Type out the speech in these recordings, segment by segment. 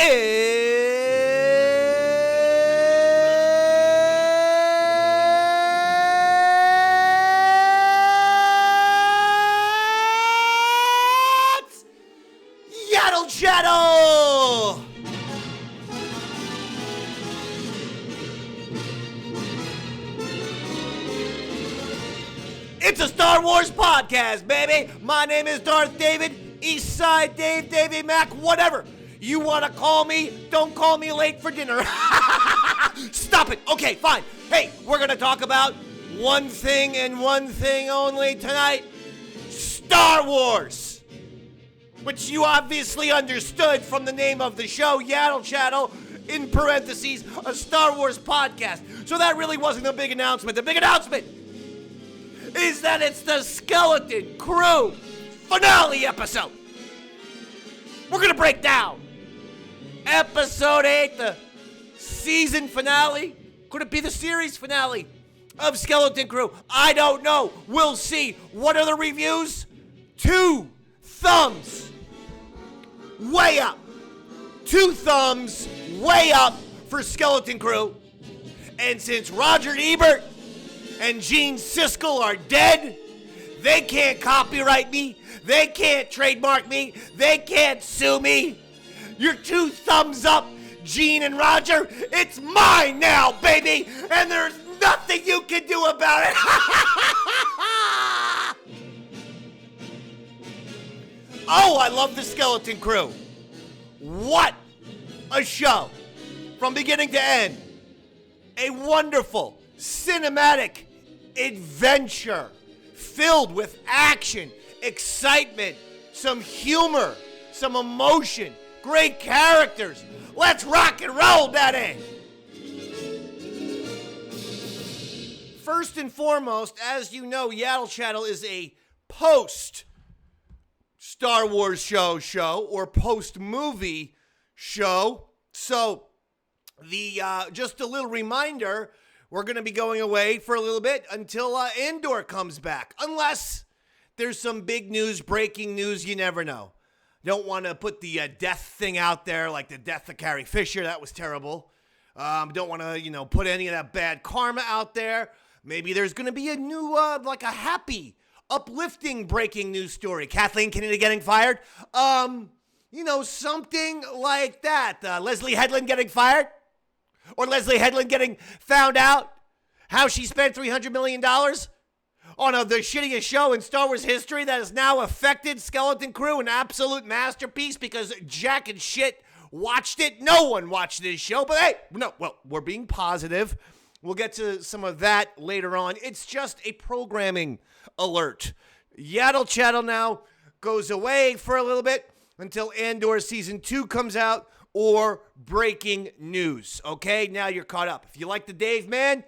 It's Yaddle Chattle! It's a Star Wars podcast, baby. My name is Darth David, Eastside Dave, Davey Mac, whatever you want to call me. Don't call me late for dinner. Stop it. Okay, fine. Hey, we're going to talk about one thing and one thing only tonight. Star Wars. Which you obviously understood from the name of the show, Yaddle Chattle, in parentheses, a Star Wars podcast. So that really wasn't a big announcement. The big announcement is that it's the Skeleton Crew finale episode. We're going to break down episode 8, the season finale. Could it be the series finale of Skeleton Crew? I don't know. We'll see. What are the reviews? 2 thumbs way up. 2 thumbs way up for Skeleton Crew. And since Roger Ebert and Gene Siskel are dead, they can't copyright me, they can't trademark me, they can't sue me. You're 2 thumbs up, Gene and Roger. It's mine now, baby, and there's nothing you can do about it. Oh, I love the Skeleton Crew. What a show. From beginning to end. A wonderful cinematic adventure filled with action, excitement, some humor, some emotion, great characters. Let's rock and roll, daddy! First and foremost, as you know, Yaddle Chattle is a post-Star Wars show or post-movie show. So, just a little reminder, we're going to be going away for a little bit until Andor comes back. Unless there's some big news, breaking news, you never know. Don't want to put the death thing out there, like the death of Carrie Fisher. That was terrible. Don't want to, put any of that bad karma out there. Maybe there's going to be a new, like a happy, uplifting breaking news story. Kathleen Kennedy getting fired. Something like that. Leslye Headland getting fired. Or Leslye Headland getting found out how she spent $300 million on the shittiest show in Star Wars history that has now affected Skeleton Crew, an absolute masterpiece because Jack and shit watched it. No one watched this show, but hey, we're being positive. We'll get to some of that later on. It's just a programming alert. Yaddle Chattle now goes away for a little bit until Andor Season 2 comes out. Or breaking news. Okay, now you're caught up. If you like the Dave Man,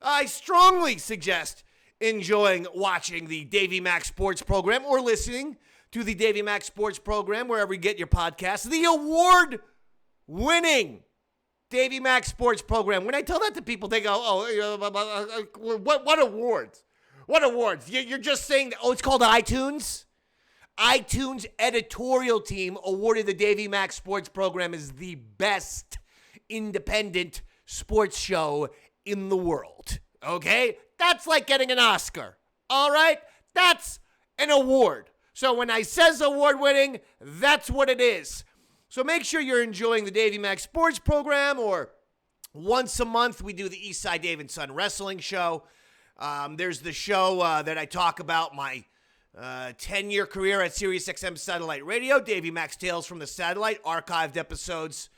I strongly suggest enjoying watching the Davey Mac Sports program or listening to the Davey Mac Sports program wherever you get your podcasts. The award-winning Davey Mac Sports program. When I tell that to people, they go, what awards? What awards? You're just saying, it's called iTunes? iTunes editorial team awarded the Davey Mac Sports program as the best independent sports show in the world. Okay? That's like getting an Oscar. All right? That's an award. So when I says award winning, that's what it is. So make sure you're enjoying the Davey Mac Sports program, or once a month we do the Eastside Dave and Son Wrestling show. There's the show that I talk about my 10-year career at SiriusXM Satellite Radio. Davey Mac's Tales from the Satellite. Archived episodes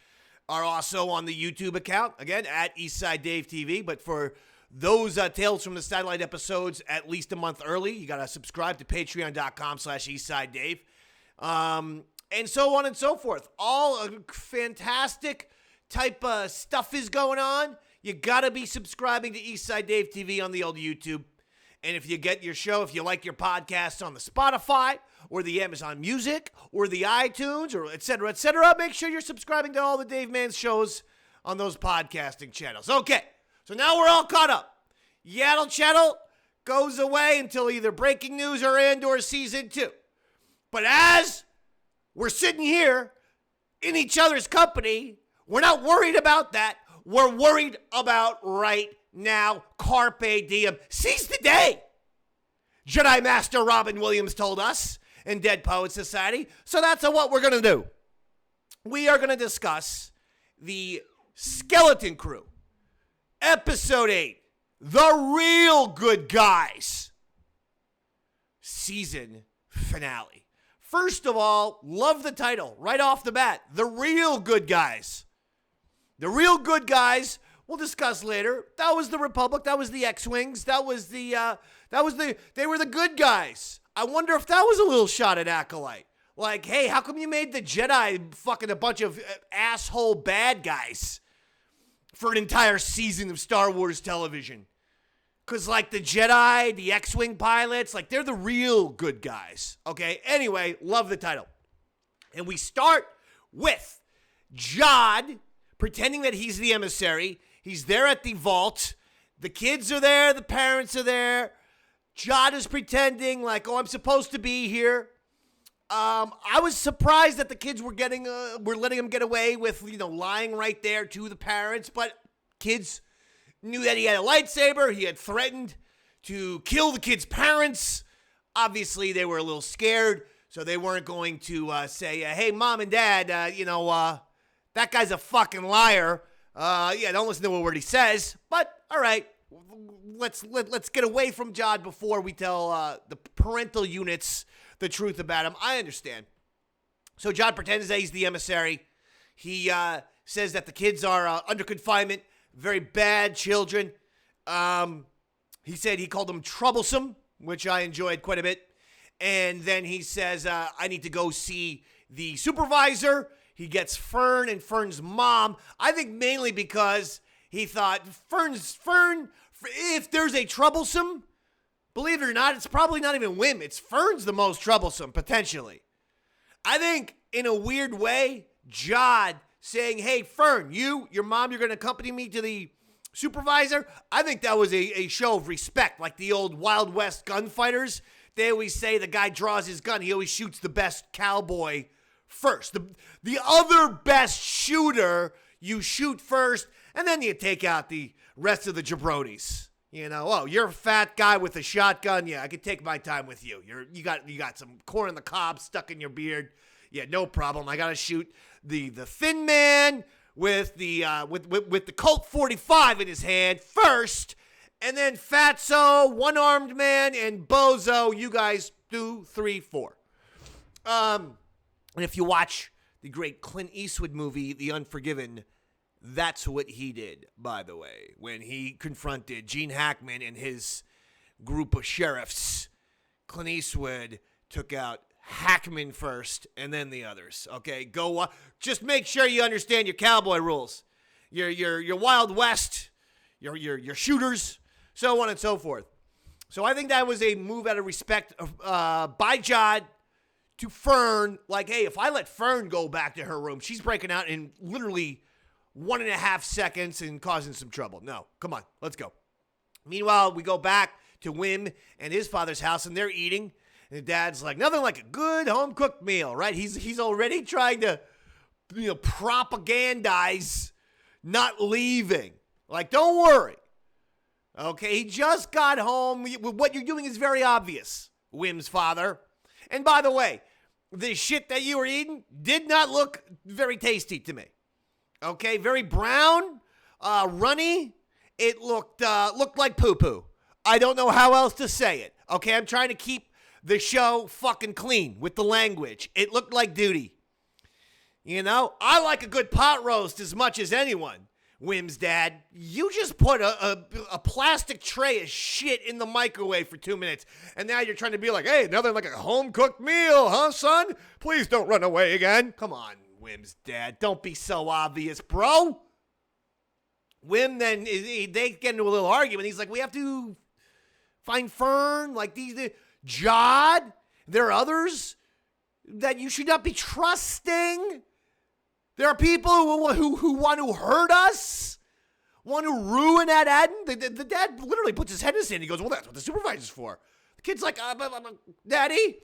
are also on the YouTube account, again, at Eastside Dave TV. But for those Tales from the Satellite episodes at least a month early, you got to subscribe to patreon.com/EastsideDave. And so on and so forth. All fantastic type of stuff is going on. You got to be subscribing to Eastside Dave TV on the old YouTube. And if you get your show, if you like your podcasts on the Spotify or the Amazon Music or the iTunes or et cetera, make sure you're subscribing to all the Dave Man's shows on those podcasting channels. Okay, so now we're all caught up. Yaddle Chattle goes away until either breaking news or Andor Season 2. But as we're sitting here in each other's company. We're not worried about that. We're worried about right now. Carpe diem. Seize the day. Jedi Master Robin Williams told us in Dead Poets Society. So that's what we're going to do. We are going to discuss the Skeleton Crew. Episode 8. The Real Good Guys. Season finale. First of all, love the title right off the bat. The Real Good Guys. The Real Good Guys, we'll discuss later. That was the Republic. That was the X-Wings. They were the good guys. I wonder if that was a little shot at Acolyte. Like, hey, how come you made the Jedi fucking a bunch of asshole bad guys for an entire season of Star Wars television? Because, like, the Jedi, the X-Wing pilots, like, they're the real good guys. Okay? Anyway, love the title. And we start with Jod pretending that he's the emissary. He's there at the vault. The kids are there. The parents are there. Jod is pretending like, oh, I'm supposed to be here. I was surprised that the kids were letting him get away with, lying right there to the parents. But kids knew that he had a lightsaber. He had threatened to kill the kids' parents. Obviously, they were a little scared, so they weren't going to say, hey, Mom and Dad, that guy's a fucking liar. Don't listen to a word he says. But, all right, let's get away from Jod before we tell the parental units the truth about him. I understand. So Jod pretends that he's the emissary. He says that the kids are under confinement. Very bad children. He said he called them troublesome, which I enjoyed quite a bit. And then he says, I need to go see the supervisor. He gets Fern and Fern's mom. I think mainly because he thought, Fern, if there's a troublesome, believe it or not, it's probably not even Wim. It's Fern's the most troublesome, potentially. I think, in a weird way, Jod saying, hey, Fern, your mom, you're going to accompany me to the supervisor. I think that was a show of respect, like the old Wild West gunfighters. They always say the guy draws his gun. He always shoots the best cowboy first. The other best shooter, you shoot first, and then you take out the rest of the jabronis. You're a fat guy with a shotgun. Yeah, I could take my time with you. You got some corn on the cob stuck in your beard. Yeah, no problem. I gotta shoot the thin man with the Colt 45 in his hand first, and then Fatso, one-armed man, and Bozo. You guys 2, 3, 4. And if you watch the great Clint Eastwood movie, The Unforgiven, that's what he did, by the way, when he confronted Gene Hackman and his group of sheriffs. Clint Eastwood took out Hackman first and then the others. Okay, just make sure you understand your cowboy rules. Your Wild West, your shooters, so on and so forth. So I think that was a move out of respect by Jod to Fern. Like, hey, if I let Fern go back to her room, she's breaking out in literally 1.5 seconds and causing some trouble. No, come on, let's go. Meanwhile, we go back to Wim and his father's house, and they're eating. And Dad's like, nothing like a good home-cooked meal, right? He's already trying to, propagandize not leaving. Like, don't worry. Okay, he just got home. What you're doing is very obvious, Wim's father. And by the way, the shit that you were eating did not look very tasty to me. Okay, very brown, runny. It looked like poo-poo. I don't know how else to say it. Okay, I'm trying to keep the show fucking clean with the language. It looked like duty. I like a good pot roast as much as anyone. Wim's dad, you just put a plastic tray of shit in the microwave for 2 minutes, and now you're trying to be like, hey, nothing like a home-cooked meal, huh, son? Please don't run away again. Come on, Wim's dad. Don't be so obvious, bro. Wim then, they get into a little argument. He's like, we have to find Fern, like these, Jod. There are others that you should not be trusting. There are people who want to hurt us, want to ruin that Eden. The dad literally puts his head in his hand. He goes, well, that's what the supervisor's for. The kid's like, Daddy,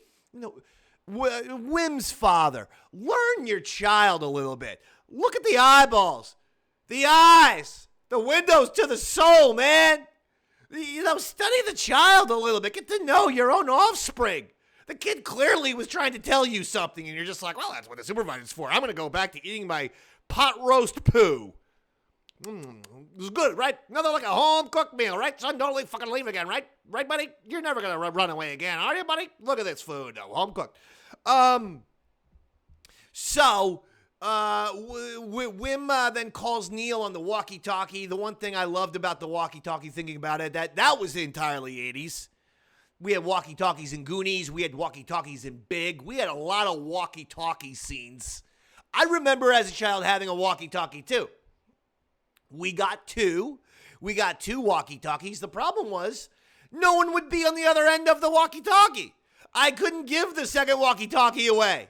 Wim's father. Learn your child a little bit. Look at the eyeballs, the eyes, the windows to the soul, man. Study the child a little bit. Get to know your own offspring. The kid clearly was trying to tell you something, and you're just like, well, that's what the supervisor's for. I'm going to go back to eating my pot roast poo. It was good, right? Another like a home-cooked meal, right? Son, don't fucking leave again, right? Right, buddy? You're never going to run away again, are you, buddy? Look at this food. No, home-cooked. Wim then calls Neil on the walkie-talkie. The one thing I loved about the walkie-talkie, thinking about it, that was entirely 80s. We had walkie-talkies in Goonies. We had walkie-talkies in Big. We had a lot of walkie-talkie scenes. I remember as a child having a walkie-talkie too. We got two walkie-talkies. The problem was no one would be on the other end of the walkie-talkie. I couldn't give the second walkie-talkie away.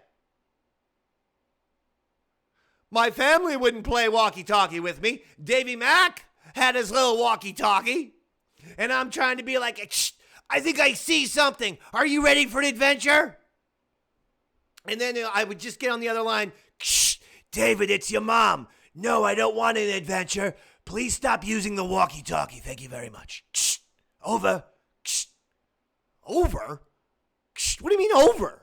My family wouldn't play walkie-talkie with me. Davy Mack had his little walkie-talkie. And I'm trying to be like, shh, I think I see something. Are you ready for an adventure? And then I would just get on the other line. Shh, David, it's your mom. No, I don't want an adventure. Please stop using the walkie-talkie. Thank you very much. Shh, over. Shh. Over? Shh, what do you mean over?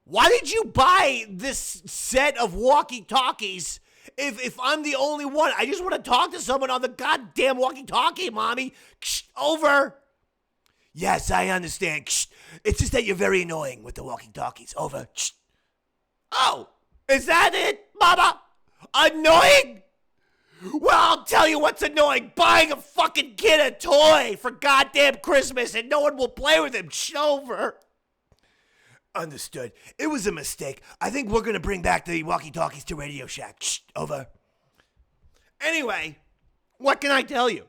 Why did you buy this set of walkie-talkies if I'm the only one? I just want to talk to someone on the goddamn walkie-talkie, Mommy. Shh, over. Yes, I understand. Shh. It's just that you're very annoying with the walkie-talkies. Over. Shh. Oh, is that it, Mama? Annoying? Well, I'll tell you what's annoying. Buying a fucking kid a toy for goddamn Christmas and no one will play with him. Shh, over. Understood. It was a mistake. I think we're going to bring back the walkie-talkies to Radio Shack. Shh, over. Anyway, what can I tell you?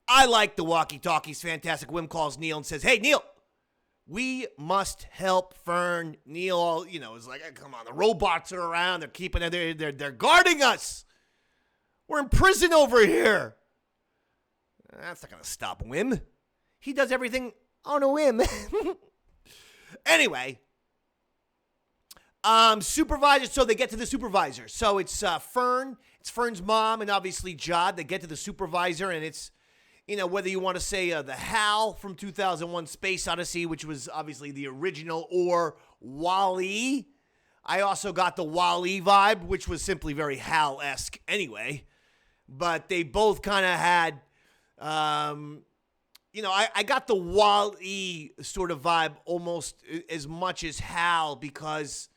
I like the walkie-talkies. Fantastic. Wim calls Neil and says, hey, Neil, we must help Fern. Neil, is like, hey, come on, the robots are around. They're keeping it. They're guarding us. We're in prison over here. That's not going to stop Wim. He does everything on a whim. Anyway, supervisor. So they get to the supervisor. So it's Fern. It's Fern's mom and obviously Jod. They get to the supervisor, and it's, whether you want to say the HAL from 2001 Space Odyssey, which was obviously the original, or Wall-E. I also got the Wall-E vibe, which was simply very HAL-esque anyway. But they both kind of had, I got the Wall-E sort of vibe almost as much as HAL because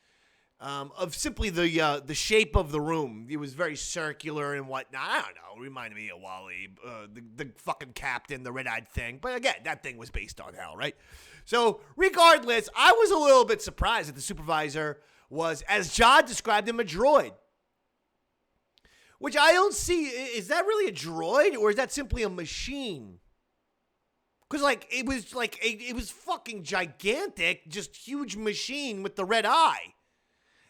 of simply the shape of the room. It was very circular and whatnot. I don't know. It reminded me of Wall-E, the fucking captain, the red-eyed thing. But again, that thing was based on HAL, right? So regardless, I was a little bit surprised that the supervisor was, as Jod described him, a droid. Which I don't see. Is that really a droid or is that simply a machine? Because, it was fucking gigantic, just huge machine with the red eye.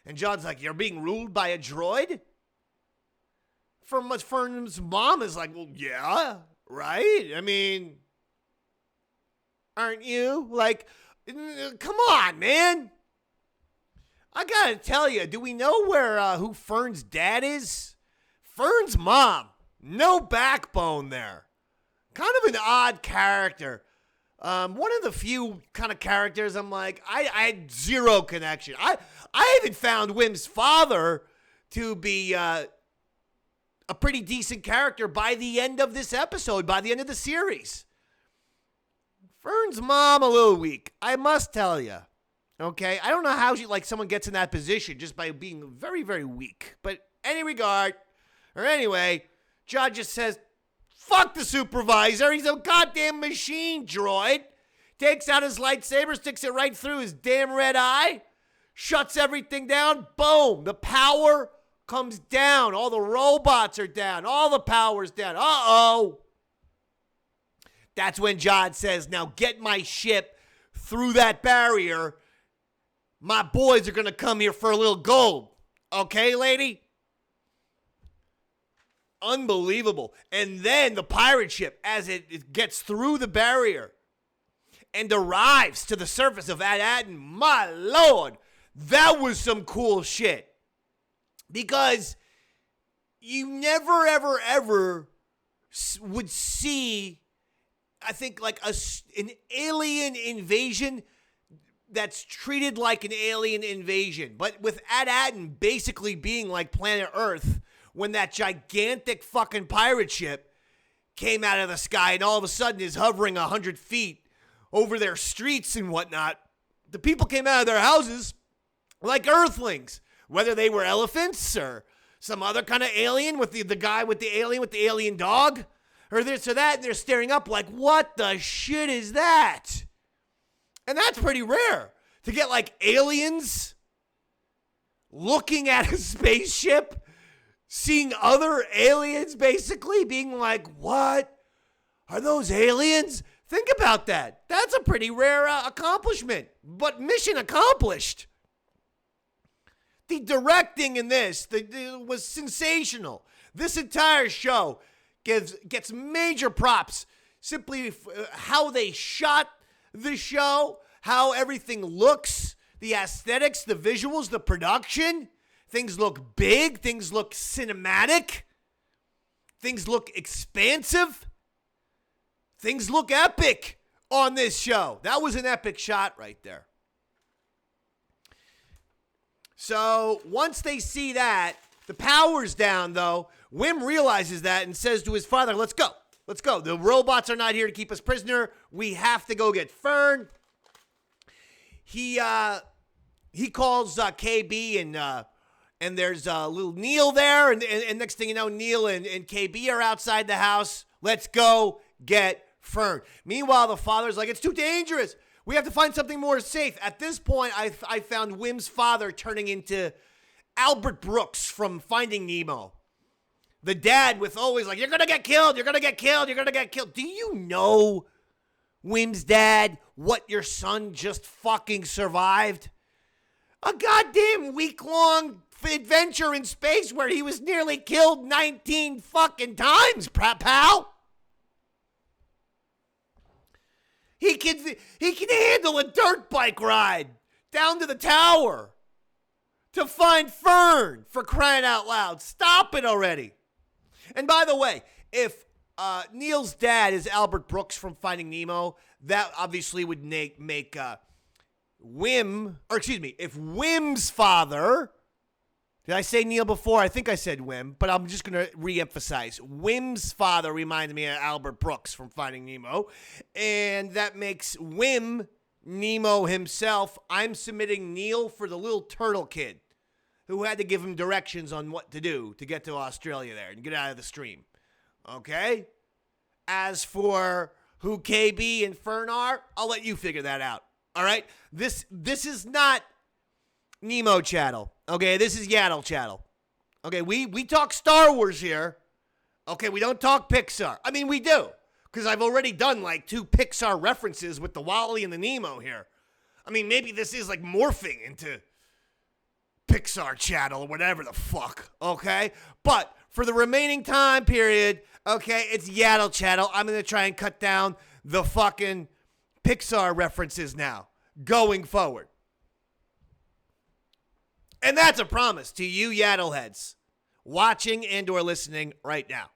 And John's like, you're being ruled by a droid? Fern's mom is like, well, yeah, right? I mean, aren't you? Like, come on, man. I gotta tell you, do we know who Fern's dad is? Fern's mom. No backbone there. Kind of an odd character. One of the few kind of characters I'm like, I had zero connection. I even found Wim's father to be a pretty decent character by the end of this episode, by the end of the series. Fern's mom, a little weak, I must tell you. Okay? I don't know how someone gets in that position just by being very, very weak. But anyway, Jod just says, fuck the supervisor. He's a goddamn machine droid. Takes out his lightsaber, sticks it right through his damn red eye, shuts everything down. Boom. The power comes down. All the robots are down. All the power's down. Uh-oh. That's when Jod says, now get my ship through that barrier. My boys are going to come here for a little gold. Okay, lady? Unbelievable. And then the pirate ship, as it gets through the barrier, and arrives to the surface of Ad-Aden, my lord, that was some cool shit. Because you never, ever, ever would see, I think, like an alien invasion that's treated like an alien invasion. But with Ad-Aden basically being like planet Earth, when that gigantic fucking pirate ship came out of the sky and all of a sudden is hovering 100 feet over their streets and whatnot, the people came out of their houses like earthlings, whether they were elephants or some other kind of alien with the guy with the alien dog or this or that, and they're staring up like, what the shit is that? And that's pretty rare to get like aliens looking at a spaceship, seeing other aliens basically being like, what? Are those aliens? Think about that. That's a pretty rare accomplishment, but mission accomplished. The directing in this was sensational. This entire show gets major props simply how they shot the show, how everything looks, the aesthetics, the visuals, the production. Things look big. Things look cinematic. Things look expansive. Things look epic on this show. That was an epic shot right there. So once they see that, the power's down, though. Wim realizes that and says to his father, let's go. Let's go. The robots are not here to keep us prisoner. We have to go get Fern. He calls KB and there's little Neil there. And next thing you know, Neil and KB are outside the house. Let's go get Fern. Meanwhile, the father's like, it's too dangerous. We have to find something more safe. At this point, I found Wim's father turning into Albert Brooks from Finding Nemo. The dad with always like, you're going to get killed, you're going to get killed, you're going to get killed. Do you know, Wim's dad, what your son just fucking survived? A goddamn week-long adventure in space where he was nearly killed 19 fucking times, pal. He can handle a dirt bike ride down to the tower to find Fern, for crying out loud. Stop it already. And by the way, if Neil's dad is Albert Brooks from Finding Nemo, that obviously would make Wim, or excuse me, if Wim's father, did I say Neil before? I think I said Wim, but I'm just going to reemphasize. Wim's father reminds me of Albert Brooks from Finding Nemo, and that makes Wim Nemo himself. I'm submitting Neil for the little turtle kid who had to give him directions on what to do to get to Australia there and get out of the stream. Okay? As for who KB and Fern are, I'll let you figure that out. All right? This is not Nemo Chattle. Okay, this is Yaddle Chattle. Okay, we talk Star Wars here. Okay, we don't talk Pixar. I mean, we do, because I've already done like 2 Pixar references with the Wall-E and the Nemo here. I mean, maybe this is like morphing into Pixar Chattle or whatever the fuck, okay? But for the remaining time period, okay, it's Yaddle Chattle. I'm going to try and cut down the fucking Pixar references now, going forward. And that's a promise to you Yaddle Heads watching and or listening right now.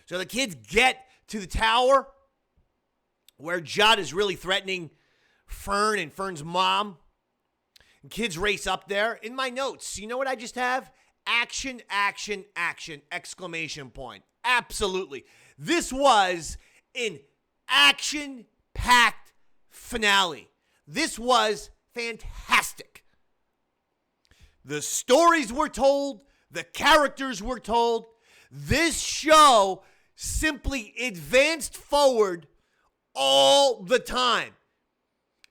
So the kids get to the tower where Judd is really threatening Fern and Fern's mom. And kids race up there. In my notes, you know what I just have? Action, action, action, exclamation point. Absolutely. This was an action-packed finale. This was fantastic. The stories were told. The characters were told. This show simply advanced forward all the time.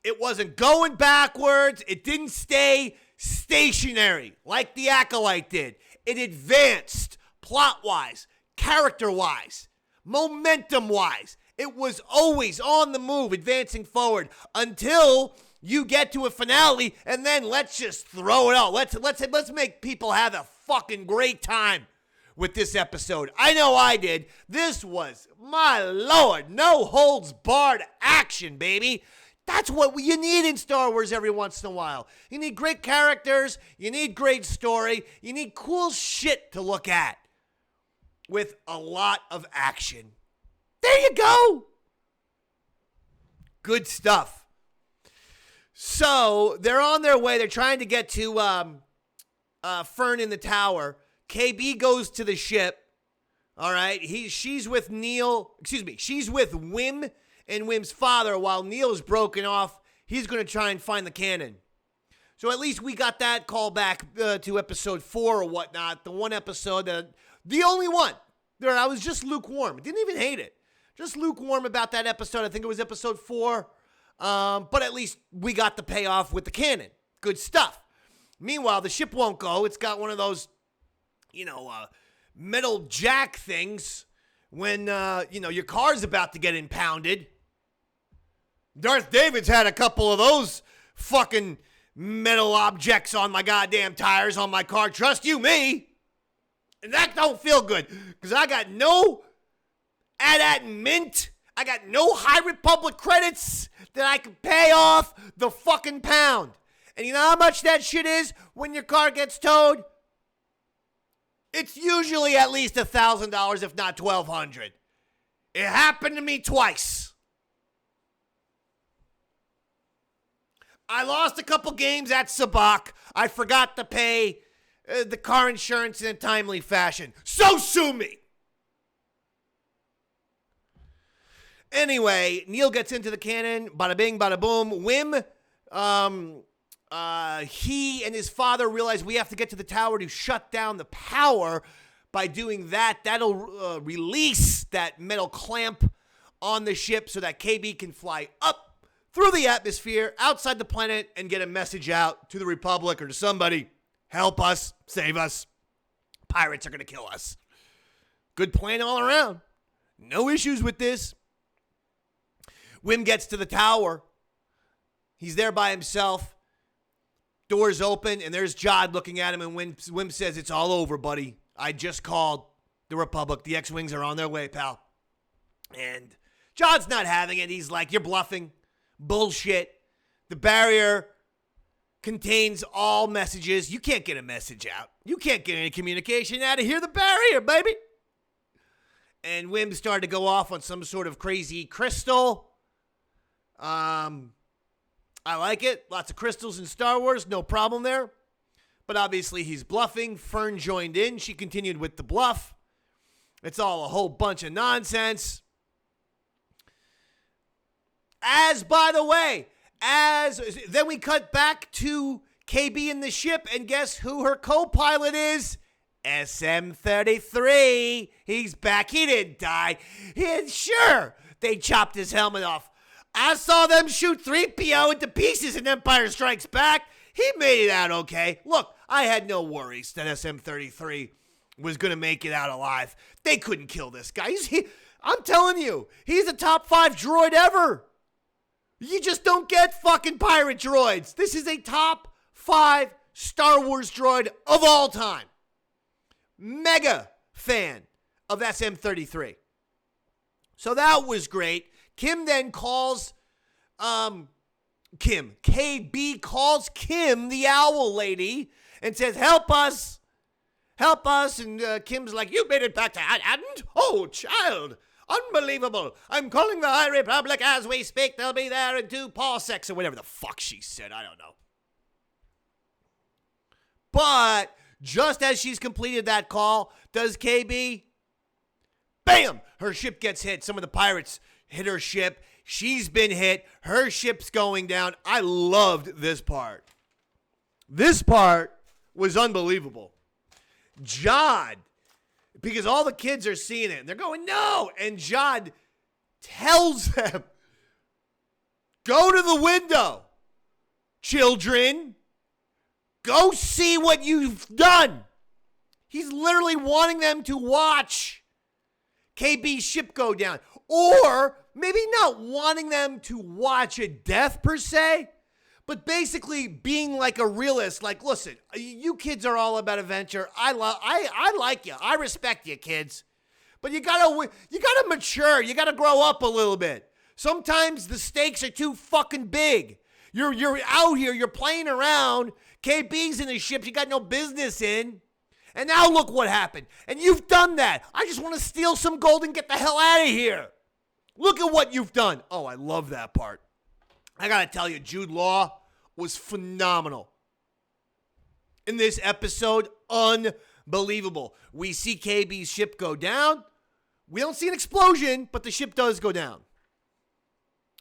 It wasn't going backwards. It didn't stay stationary like The Acolyte did. It advanced plot-wise, character-wise, momentum-wise. It was always on the move, advancing forward until you get to a finale, and then let's just throw it out. Let's make people have a fucking great time with this episode. I know I did. This was, my Lord, no holds barred action, baby. That's what you need in Star Wars every once in a while. You need great characters. You need great story. You need cool shit to look at with a lot of action. There you go. Good stuff. So they're on their way. They're trying to get to Fern in the tower. KB goes to the ship. All right. She's with She's with Wim and Wim's father while Neil's broken off. He's going to try and find the cannon. So at least we got that call back to episode 4 or whatnot. The one episode, the only one there, I was just lukewarm. Didn't even hate it. Just lukewarm about that episode. I think it was episode 4. But at least we got the payoff with the cannon. Good stuff. Meanwhile, the ship won't go. It's got one of those, metal jack things when, your car's about to get impounded. Darth David's had a couple of those fucking metal objects on my goddamn tires on my car. Trust you me. And that don't feel good because I got no AT-AT Mint. I got no High Republic credits that I can pay off the fucking pound. And you know how much that shit is when your car gets towed? It's usually at least $1,000, if not $1,200. It happened to me twice. I lost a couple games at Sabak. I forgot to pay the car insurance in a timely fashion. So sue me. Anyway, Neil gets into the cannon. Bada bing, bada boom. Wim, he and his father realize we have to get to the tower to shut down the power. By doing that, that'll release that metal clamp on the ship so that KB can fly up through the atmosphere outside the planet and get a message out to the Republic or to somebody. Help us. Save us. Pirates are going to kill us. Good plan all around. No issues with this. Wim gets to the tower. He's there by himself. Doors open, and there's Jod looking at him, and Wim says, "It's all over, buddy. I just called the Republic. The X-Wings are on their way, pal." And Jod's not having it. He's like, "You're bluffing. Bullshit. The barrier contains all messages. You can't get a message out. You can't get any communication out of here. The barrier, baby." And Wim started to go off on some sort of crazy crystal. I like it. Lots of crystals in Star Wars. No problem there. But obviously he's bluffing. Fern joined in. She continued with the bluff. It's all a whole bunch of nonsense. By the way, then we cut back to KB in the ship, and guess who her co-pilot is? SM-33. He's back. He didn't die. Sure, they chopped his helmet off. I saw them shoot 3PO into pieces in Empire Strikes Back. He made it out okay. Look, I had no worries that SM-33 was going to make it out alive. They couldn't kill this guy. I'm telling you, he's a top 5 droid ever. You just don't get fucking pirate droids. This is a top 5 Star Wars droid of all time. Mega fan of SM-33. So that was great. Kim then calls, KB calls Kim, the owl lady, and says, help us. And Kim's like, you made it back to Adand? Oh, child, unbelievable. I'm calling the High Republic as we speak. They'll be there in 2 parsecs or whatever the fuck she said. I don't know. But just as she's completed that call, does KB? Bam! Her ship gets hit. Some of the pirates hit her ship. She's been hit. Her ship's going down. I loved this part. This part was unbelievable. Jod, because all the kids are seeing it, and they're going, no! And Jod tells them, go to the window, children. Go see what you've done. He's literally wanting them to watch KB's ship go down. Or maybe not wanting them to watch a death per se, But basically being like a realist, like, listen, you kids are all about adventure. I like you. I respect you, kids. But you gotta mature. You gotta grow up a little bit. Sometimes the stakes are too fucking big. You're out here, you're playing around. KB's in the ship you got no business in. And now look what happened. And you've done that. I just want to steal some gold and get the hell out of here. Look at what you've done. Oh, I love that part. I gotta tell you, Jude Law was phenomenal. In this episode, unbelievable. We see KB's ship go down. We don't see an explosion, but the ship does go down.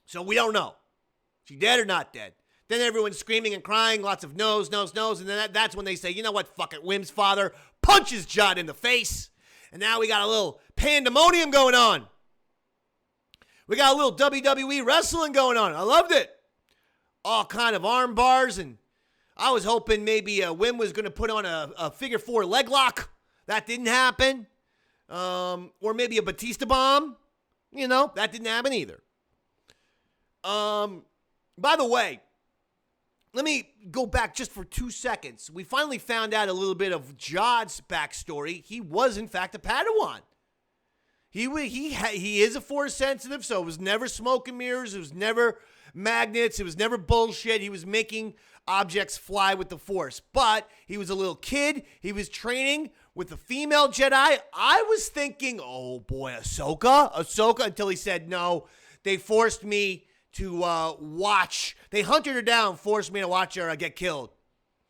So we don't know. Is she dead or not dead? Then everyone's screaming and crying, lots of no's, and then that's when they say, you know what, fuck it, Wim's father punches Judd in the face, and now we got a little pandemonium going on. We got a little WWE wrestling going on. I loved it. All kind of arm bars, and I was hoping maybe Wim was going to put on a figure four leg lock. That didn't happen. Or maybe a Batista bomb. You know, that didn't happen either. By the way, let me go back just for 2 seconds. We finally found out a little bit of Jod's backstory. He was, in fact, a Padawan. He is a Force sensitive, so it was never smoke and mirrors. It was never magnets. It was never bullshit. He was making objects fly with the Force. But he was a little kid. He was training with a female Jedi. I was thinking, oh boy, Ahsoka, until he said, no, they forced me to watch. They hunted her down, forced me to watch her get killed,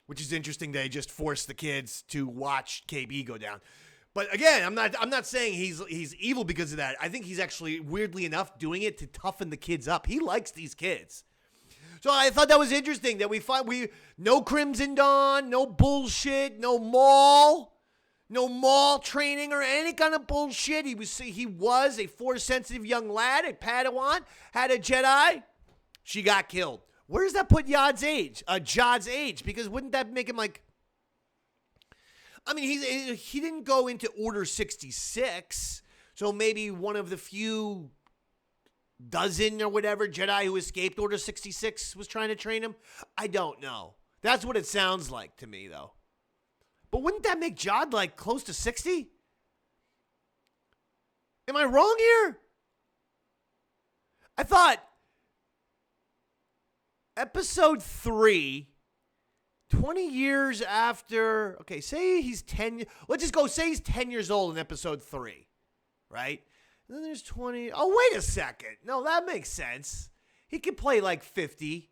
which is interesting. They just forced the kids to watch KB go down. But again, I'm not saying he's evil because of that. I think he's actually, weirdly enough, doing it to toughen the kids up. He likes these kids. So I thought that was interesting that we no Crimson Dawn, no bullshit, no Maul training or any kind of bullshit. He was a Force-sensitive young lad, a Padawan, had a Jedi. She got killed. Where does that put Jod's age? Because wouldn't that make him like... I mean, he didn't go into Order 66, so maybe one of the few dozen or whatever Jedi who escaped Order 66 was trying to train him. I don't know. That's what it sounds like to me, though. But wouldn't that make Jod like close to 60? Am I wrong here? I thought episode 3, 20 years after, okay, say he's 10, let's just go, say he's 10 years old in episode 3, right? And then there's 20, oh, wait a second. No, that makes sense. He could play like 50,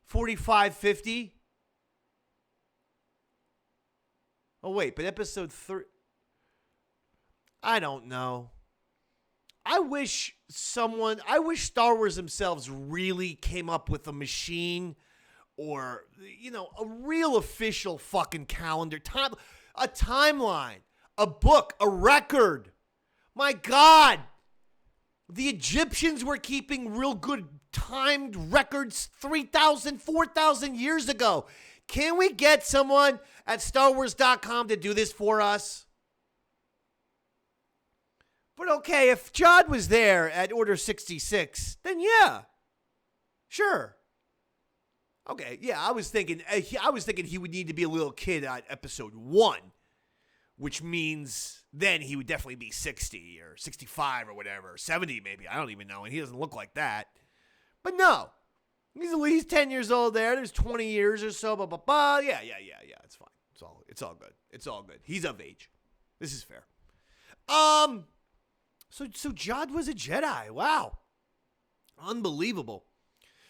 45, 50. Oh, wait, but episode 3, I don't know. I wish Star Wars themselves really came up with a machine or, you know, a real official fucking calendar, a timeline, a book, a record. My God, the Egyptians were keeping real good timed records 3,000, 4,000 years ago. Can we get someone at StarWars.com to do this for us? But okay, if Jod was there at Order 66, then yeah, sure. Okay, yeah, I was thinking he would need to be a little kid at episode 1, which means then he would definitely be 60 or 65 or whatever, 70 maybe. I don't even know, and he doesn't look like that. But no, he's at least 10 years old there. There's 20 years or so, blah, blah, blah. Yeah, it's fine. It's all good. It's all good. He's of age. This is fair. So Jod was a Jedi. Wow. Unbelievable.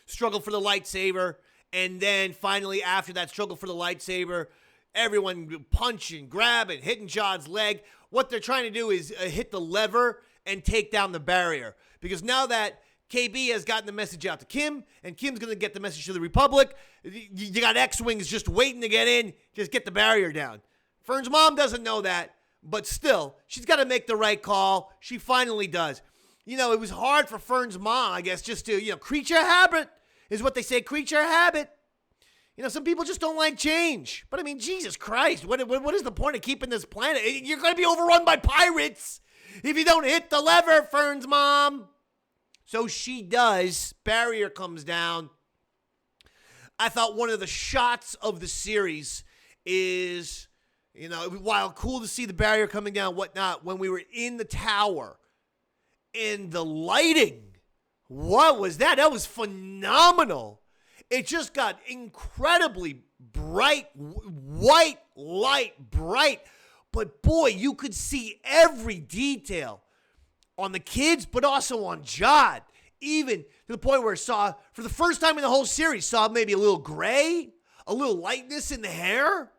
Struggle for the lightsaber. And then finally, after that struggle for the lightsaber, everyone punching, grabbing, hitting Jod's leg. What they're trying to do is hit the lever and take down the barrier. Because now that KB has gotten the message out to Kim, and Kim's going to get the message to the Republic, you got X-Wings just waiting to get in. Just get the barrier down. Fern's mom doesn't know that, but still, she's got to make the right call. She finally does. You know, it was hard for Fern's mom, I guess, just to, creature habit is what they say, creature habit. Some people just don't like change. But I mean, Jesus Christ, what is the point of keeping this planet? You're going to be overrun by pirates if you don't hit the lever, Fern's mom. So she does. Barrier comes down. I thought one of the shots of the series is, while cool to see the barrier coming down, whatnot, when we were in the tower and the lighting, what was that? That was phenomenal. It just got incredibly bright, white light, bright. But boy, you could see every detail on the kids, but also on Jod. Even to the point where I saw, for the first time in the whole series, saw maybe a little gray, a little lightness in the hair.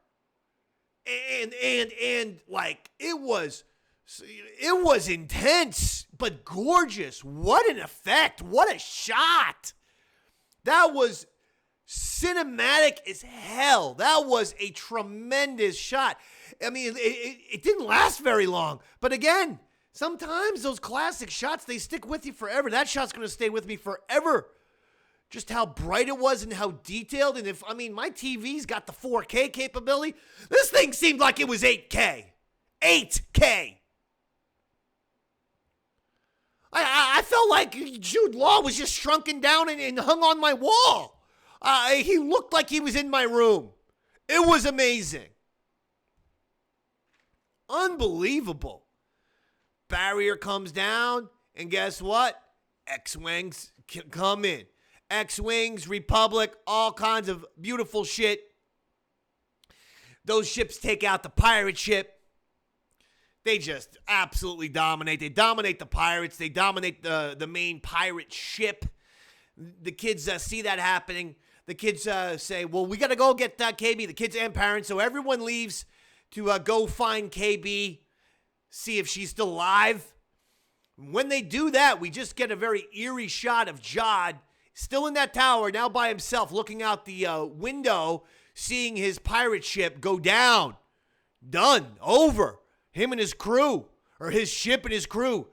And like, it was intense, but gorgeous. What an effect. What a shot. That was cinematic as hell. That was a tremendous shot. I mean, it didn't last very long. But again, sometimes those classic shots, they stick with you forever. That shot's going to stay with me forever. Just how bright it was and how detailed. And my TV's got the 4K capability. This thing seemed like it was 8K. 8K. I felt like Jude Law was just shrunken down and hung on my wall. He looked like he was in my room. It was amazing. Unbelievable. Barrier comes down, and guess what? X-Wings come in. X-Wings, Republic, all kinds of beautiful shit. Those ships take out the pirate ship. They just absolutely dominate. They dominate the pirates. They dominate the main pirate ship. The kids see that happening. The kids say, well, we got to go get KB, the kids and parents. So everyone leaves to go find KB, see if she's still alive. When they do that, we just get a very eerie shot of Jod still in that tower, now by himself, looking out the window, seeing his pirate ship go down. Done. Over. Him and his crew, or his ship and his crew,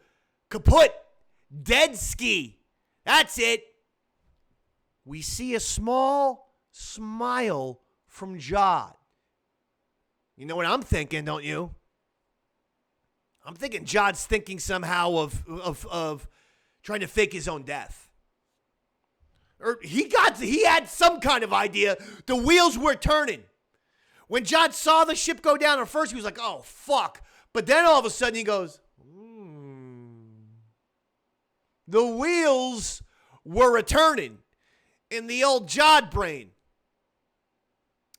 kaput. Dead ski. That's it. We see a small smile from Jod. You know what I'm thinking, don't you? I'm thinking Jod's thinking somehow of trying to fake his own death. Or he had some kind of idea. The wheels were turning. When Jod saw the ship go down, at first he was like, oh, fuck. But then all of a sudden he goes, The wheels were returning in the old Jod brain.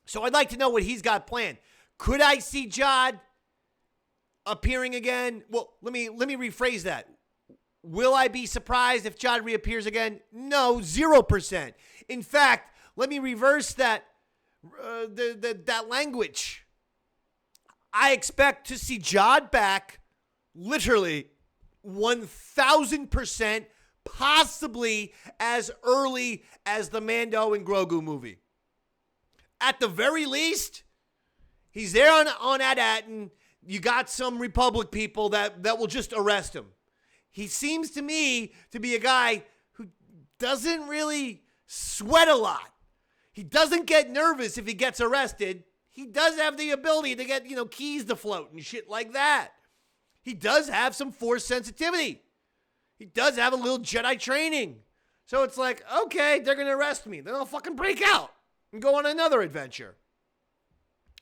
So I'd like to know what he's got planned. Could I see Jod appearing again? Well, let me rephrase that. Will I be surprised if Jod reappears again? No, 0%. In fact, let me reverse that that language. I expect to see Jod back literally 1,000%, possibly as early as the Mando and Grogu movie. At the very least, he's there on Ad-Atten. You got some Republic people that will just arrest him. He seems to me to be a guy who doesn't really sweat a lot. He doesn't get nervous if he gets arrested. He does have the ability to get, keys to float and shit like that. He does have some Force sensitivity. He does have a little Jedi training. So it's like, okay, they're going to arrest me. Then I'll fucking break out and go on another adventure.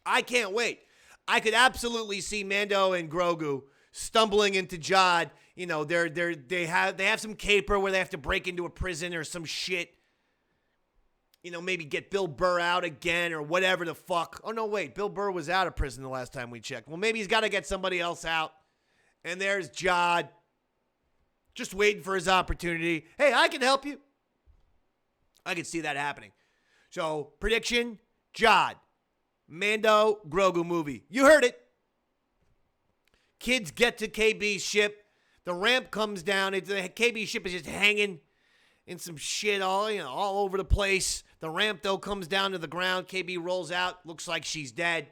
I can't wait. I could absolutely see Mando and Grogu stumbling into Jod. They have some caper where they have to break into a prison or some shit. Maybe get Bill Burr out again or whatever the fuck. Oh, no, wait. Bill Burr was out of prison the last time we checked. Well, maybe he's got to get somebody else out. And there's Jod, just waiting for his opportunity. Hey, I can help you. I can see that happening. So, prediction, Jod. Mando, Grogu movie. You heard it. Kids get to KB's ship. The ramp comes down. The KB ship is just hanging in some shit all over the place. The ramp, though, comes down to the ground. KB rolls out. Looks like she's dead.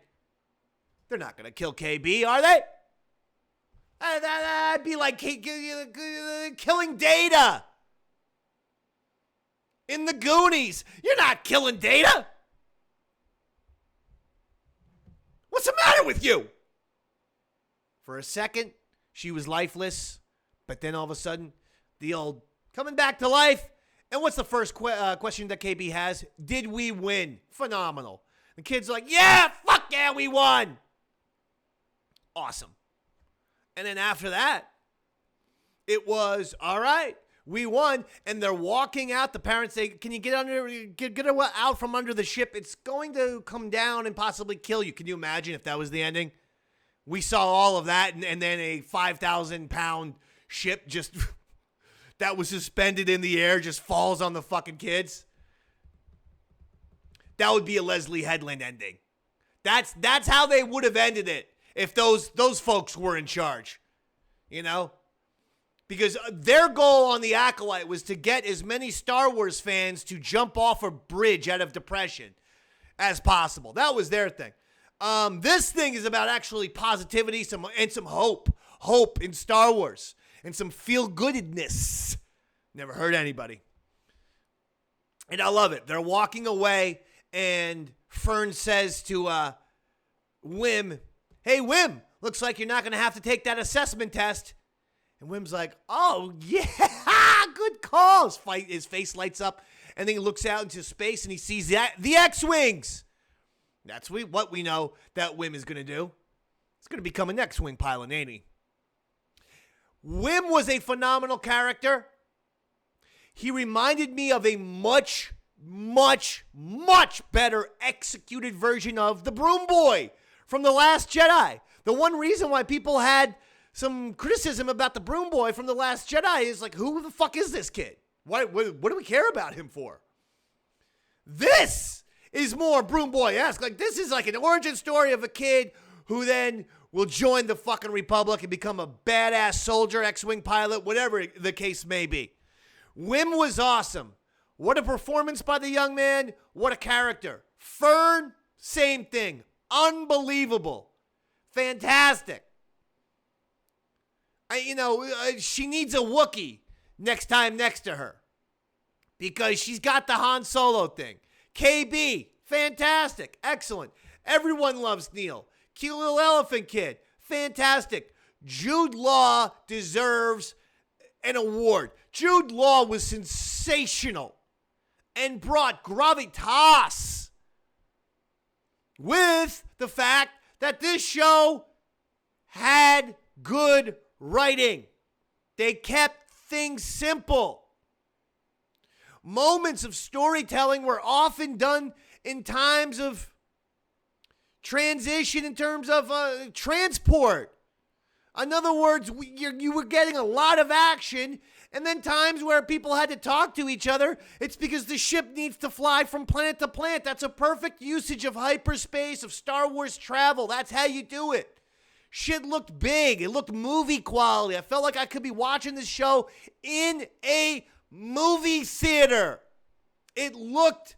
They're not going to kill KB, are they? That'd be like killing Data in the Goonies. You're not killing Data. What's the matter with you? For a second, she was lifeless, but then all of a sudden, the old coming back to life, And what's the first question that KB has? Did we win? Phenomenal. The kid's like, yeah, fuck yeah, we won. Awesome. And then after that, it was, all right, we won. And they're walking out. The parents say, can you get out from under the ship? It's going to come down and possibly kill you. Can you imagine if that was the ending? We saw all of that, and then a 5,000-pound ship just that was suspended in the air just falls on the fucking kids. That would be a Leslye Headland ending. That's how they would have ended it if those folks were in charge, you know? Because their goal on The Acolyte was to get as many Star Wars fans to jump off a bridge out of depression as possible. That was their thing. This thing is about actually positivity and some hope in Star Wars and some feel-goodness. Never hurt anybody. And I love it. They're walking away, and Fern says to Wim, hey, Wim, looks like you're not going to have to take that assessment test. And Wim's like, oh, yeah, good call. His face lights up, and then he looks out into space, and he sees the X-Wings. That's what we know that Wim is going to do. He's going to become an X-Wing pilot, ain't he? Wim was a phenomenal character. He reminded me of a much, much, much better executed version of the Broom Boy from The Last Jedi. The one reason why people had some criticism about the Broom Boy from The Last Jedi is like, who the fuck is this kid? What do we care about him for? This is more Broom Boy-esque. Like, this is like an origin story of a kid who then will join the fucking Republic and become a badass soldier, X-Wing pilot, whatever the case may be. Wim was awesome. What a performance by the young man. What a character. Fern, same thing. Unbelievable. Fantastic. She needs a Wookiee next time next to her because she's got the Han Solo thing. KB, fantastic, excellent. Everyone loves Neil. Cute little elephant kid, fantastic. Jude Law deserves an award. Jude Law was sensational and brought gravitas with the fact that this show had good writing. They kept things simple. Moments of storytelling were often done in times of transition, in terms of transport. In other words, you were getting a lot of action, and then times where people had to talk to each other. It's because the ship needs to fly from planet to planet. That's a perfect usage of hyperspace, of Star Wars travel. That's how you do it. Shit looked big. It looked movie quality. I felt like I could be watching this show in a movie theater. It looked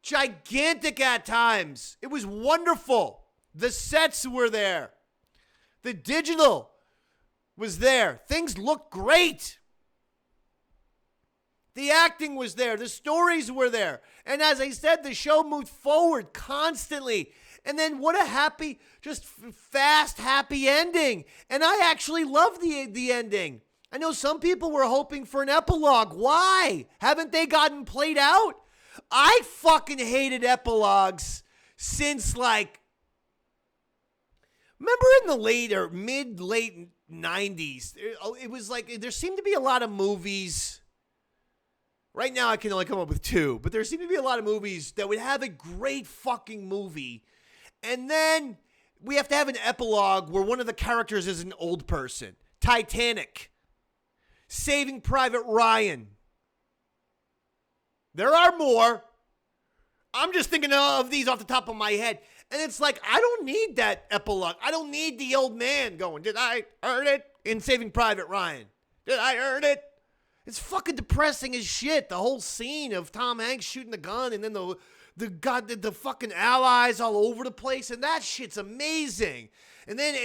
gigantic at times. It was wonderful. The sets were there. The digital was there. Things looked great. The acting was there. The stories were there. And as I said, the show moved forward constantly. And then what a happy, just fast, happy ending. And I actually love the ending. I know some people were hoping for an epilogue. Why? Haven't they gotten played out? I fucking hated epilogues since remember in the late 90s, it was like there seemed to be a lot of movies. Right now I can only come up with two, but there seemed to be a lot of movies that would have a great fucking movie. And then we have to have an epilogue where one of the characters is an old person. Titanic. Saving Private Ryan. There are more. I'm just thinking of these off the top of my head. And it's like, I don't need that epilogue. I don't need the old man going, did I earn it? In Saving Private Ryan. Did I earn it? It's fucking depressing as shit. The whole scene of Tom Hanks shooting the gun and then the fucking allies all over the place. And that shit's amazing. And then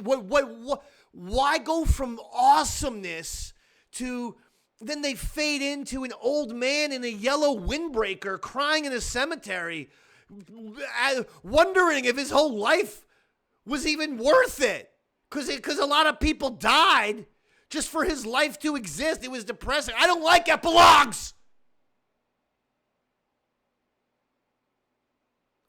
why go from awesomeness to then they fade into an old man in a yellow windbreaker crying in a cemetery, wondering if his whole life was even worth it. Because a lot of people died just for his life to exist. It was depressing. I don't like epilogues.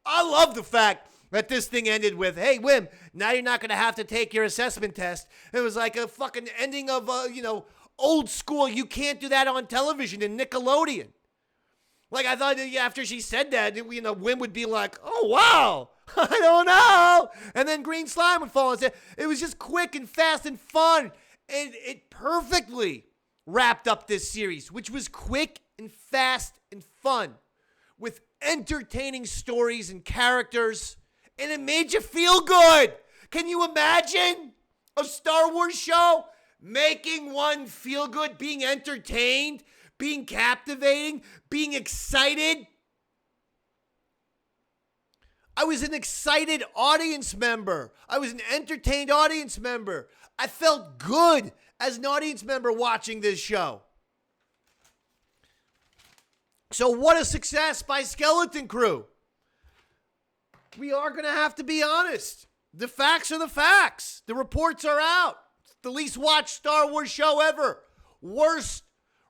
I love the fact that this thing ended with, hey, Wim, now you're not going to have to take your assessment test. It was like a fucking ending of, old school. You can't do that on television in Nickelodeon. Like, I thought after she said that, Wim would be like, oh, wow, I don't know. And then green slime would fall and say, it was just quick and fast and fun. And it perfectly wrapped up this series, which was quick and fast and fun with entertaining stories and characters. And it made you feel good. Can you imagine a Star Wars show making one feel good, being entertained, being captivating, being excited? I was an excited audience member. I was an entertained audience member. I felt good as an audience member watching this show. So what a success by Skeleton Crew. We are going to have to be honest. The facts are the facts. The reports are out. It's the least watched Star Wars show ever. Worst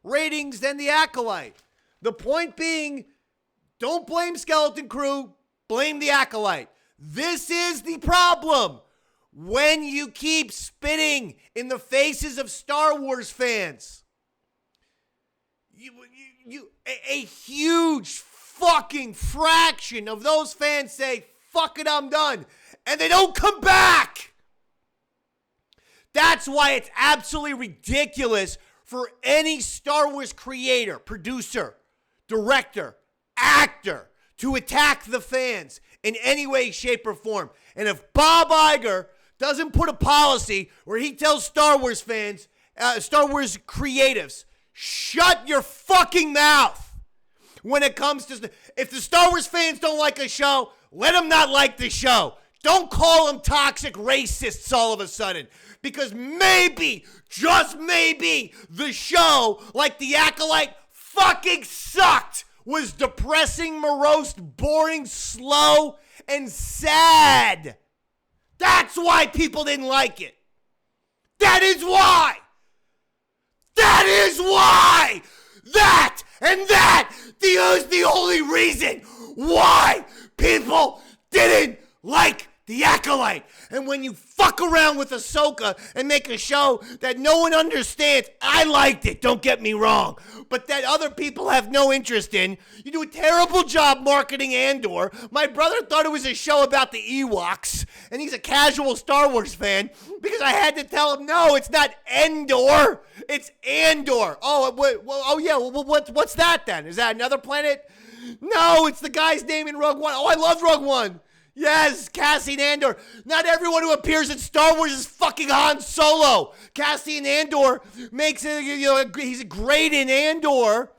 ratings than The Acolyte. The point being, don't blame Skeleton Crew, blame The Acolyte. This is the problem. When you keep spitting in the faces of Star Wars fans, a huge fucking fraction of those fans say, fuck it, I'm done. And they don't come back. That's why it's absolutely ridiculous for any Star Wars creator, producer, director, actor to attack the fans in any way, shape, or form. And if Bob Iger doesn't put a policy where he tells Star Wars fans, Star Wars creatives, shut your fucking mouth when it comes to... If the Star Wars fans don't like a show, let them not like the show. Don't call them toxic racists all of a sudden. Because maybe, just maybe, the show, like The Acolyte, fucking sucked. Was depressing, morose, boring, slow, and sad. That's why people didn't like it. That is why. That is why. That and that is the only reason why people didn't like The Acolyte. And when you fuck around with Ahsoka and make a show that no one understands, I liked it, don't get me wrong, but that other people have no interest in, you do a terrible job marketing Andor. My brother thought it was a show about the Ewoks, and he's a casual Star Wars fan, because I had to tell him, no, it's not Endor, it's Andor. What's that then? Is that another planet? No, it's the guy's name in Rogue One. Oh, I love Rogue One. Yes, Cassian Andor. Not everyone who appears in Star Wars is fucking Han Solo. Cassian Andor makes it, he's great in Andor.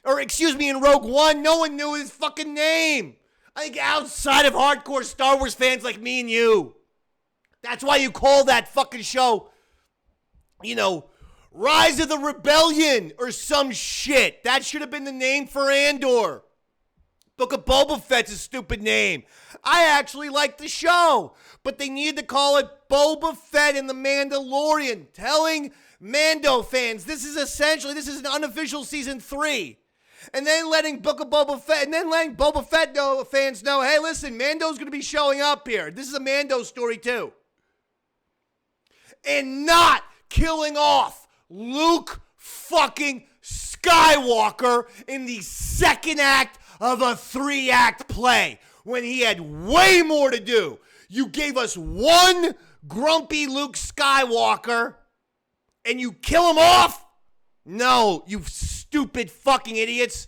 In Rogue One. No one knew his fucking name. I think outside of hardcore Star Wars fans like me and you. That's why you call that fucking show, Rise of the Rebellion or some shit. That should have been the name for Andor. Book of Boba Fett's a stupid name. I actually like the show, but they needed to call it Boba Fett and the Mandalorian, telling Mando fans this is an unofficial season 3. And then letting Boba Fett fans know, hey, listen, Mando's going to be showing up here. This is a Mando story too. And not killing off Luke fucking Skywalker in the second act of a 3-act play when he had way more to do. You gave us one grumpy Luke Skywalker and you kill him off? No, you stupid fucking idiots.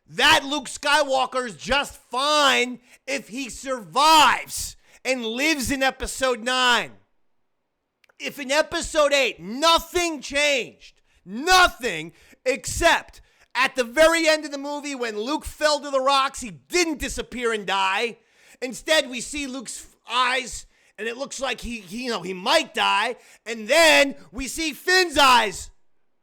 That Luke Skywalker is just fine if he survives and lives in episode 9. If in episode 8 nothing changed, nothing except at the very end of the movie, when Luke fell to the rocks, he didn't disappear and die. Instead, we see Luke's eyes, and it looks like he might die. And then we see Finn's eyes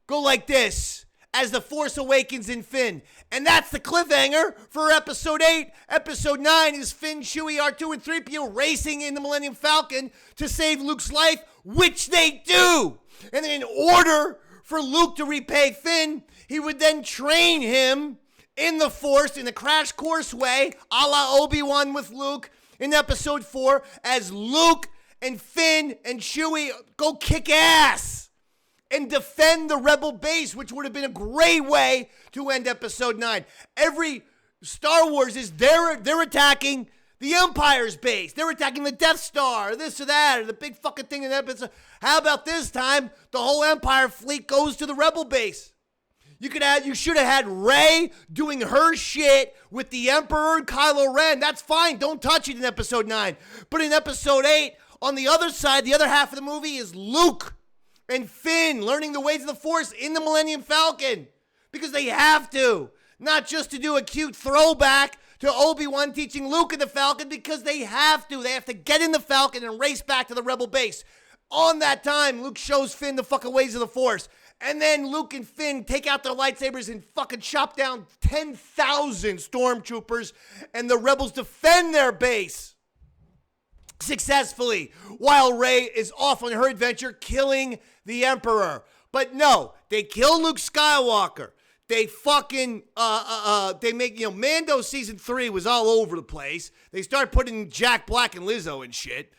go like this as the Force awakens in Finn. And that's the cliffhanger for episode 8. Episode 9 is Finn, Chewie, R2, and 3PO racing in the Millennium Falcon to save Luke's life which they do. And in order for Luke to repay Finn, he would then train him in the Force in a crash course way, a la Obi-Wan with Luke in episode 4, as Luke and Finn and Chewie go kick ass and defend the Rebel base, which would have been a great way to end episode 9. Every Star Wars is they're attacking the Empire's base. They're attacking the Death Star, or this or that, or the big fucking thing in the episode. How about this time, the whole Empire fleet goes to the Rebel base? You should have had Rey doing her shit with the Emperor and Kylo Ren. That's fine. Don't touch it in episode 9. But in episode 8, on the other side, the other half of the movie is Luke and Finn learning the ways of the Force in the Millennium Falcon. Because they have to. Not just to do a cute throwback to Obi-Wan teaching Luke in the Falcon, because they have to. They have to get in the Falcon and race back to the Rebel base. On that time, Luke shows Finn the fucking ways of the Force. And then Luke and Finn take out their lightsabers and fucking chop down 10,000 stormtroopers, and the rebels defend their base successfully while Rey is off on her adventure killing the Emperor. But no, they kill Luke Skywalker. They fucking, they make, Mando season 3 was all over the place. They start putting Jack Black and Lizzo and shit.